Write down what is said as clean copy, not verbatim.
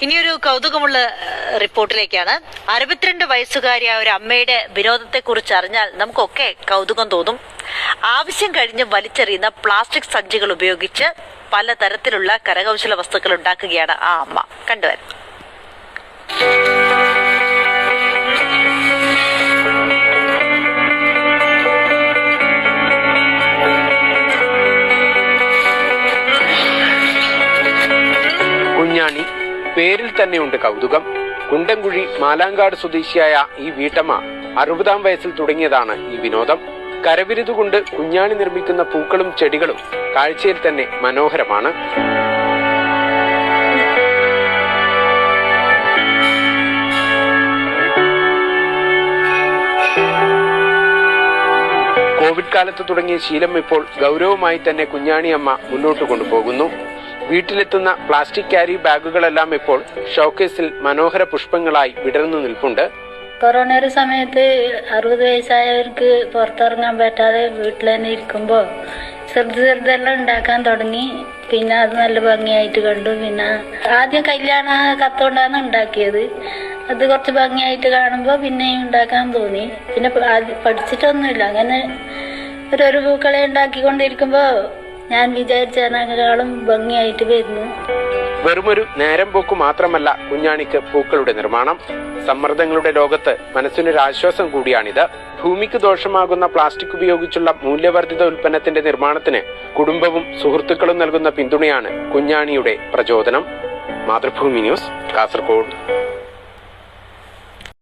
ഇനിയൊരു കൗതുകമുള്ള റിപ്പോർട്ടിലേക്കാണ്. 62 വയസ്സുകാരിയായ ഒരു അമ്മയുടെ വിനോദത്തെക്കുറിച്ച് അറിഞ്ഞാൽ നമുക്കൊക്കെ കൗതുകം തോന്നും. ആവശ്യം കഴിഞ്ഞ് വലിച്ചെറിയുന്ന പ്ലാസ്റ്റിക് സഞ്ചികൾ ഉപയോഗിച്ച് പലതരത്തിലുള്ള കരകൗശല വസ്തുക്കൾ ഉണ്ടാക്കുകയാണ് ആ അമ്മ. കണ്ടുവരാം. കുഞ്ഞാണി, പേരിൽ തന്നെയുണ്ട് കൗതുകം. കുണ്ടൻകുഴി മാലാങ്കാട് സ്വദേശിയായ ഈ വീട്ടമ്മ 60-ാം വയസ്സിൽ തുടങ്ങിയതാണ് ഈ വിനോദം. കരവിരുതുകൊണ്ട് കുഞ്ഞാണി നിർമ്മിക്കുന്ന പൂക്കളും ചെടികളും കാഴ്ചയിൽ തന്നെ മനോഹരമാണ്. കോവിഡ് കാലത്ത് തുടങ്ങിയ ശീലം ഇപ്പോൾ ഗൗരവമായി തന്നെ കുഞ്ഞാണിയമ്മ മുന്നോട്ട് കൊണ്ടുപോകുന്നു. വീട്ടിലെത്തുന്ന പ്ലാസ്റ്റിക് ക്യാരി ബാഗുകളെല്ലാം ഇപ്പോൾ ഷോക്കേസിൽ മനോഹര പുഷ്പങ്ങളായി വിടർന്നു നിൽപ്പുണ്ട്. കൊറോണയുടെ സമയത്ത് 60 വയസ്സായവർക്ക് പുറത്തിറങ്ങാൻ പറ്റാതെ വീട്ടിൽ തന്നെ ഇരിക്കുമ്പോൾ ചെറുതെല്ലാം ഉണ്ടാക്കാൻ തുടങ്ങി. പിന്നെ അത് നല്ല ഭംഗിയായിട്ട് കണ്ടു. പിന്നെ ആദ്യം കല്യാണ കത്തുകൊണ്ടാണ് ഉണ്ടാക്കിയത്. അത് കുറച്ച് ഭംഗിയായിട്ട് കാണുമ്പോൾ പിന്നെയും ഉണ്ടാക്കാൻ തോന്നി. പിന്നെ പഠിച്ചിട്ടൊന്നുമില്ല. അങ്ങനെ ഒരു പൂക്കളെ ഉണ്ടാക്കിക്കൊണ്ടിരിക്കുമ്പോൾ ഞാൻ വിചാരിച്ചതിനേക്കാളും ഭംഗിയായിട്ട് വരുന്നു. വെറുമൊരു നേരം പോക്ക് മാത്രമല്ല കുഞ്ഞാണിക്ക് പൂക്കളുടെ നിർമ്മാണം. സമ്മർദ്ദങ്ങളുടെ ലോകത്ത് മനസ്സിനൊരു ആശ്വാസം കൂടിയാണിത്. ഭൂമിക്ക് ദോഷമാകുന്ന പ്ലാസ്റ്റിക് ഉപയോഗിച്ചുള്ള മൂല്യവർദ്ധിത ഉൽപ്പന്നത്തിന്റെ നിർമ്മാണത്തിന് കുടുംബവും സുഹൃത്തുക്കളും നൽകുന്ന പിന്തുണയാണ് കുഞ്ഞാണിയുടെ പ്രചോദനം. മാതൃഭൂമി ന്യൂസ്, കാസർഗോഡ്.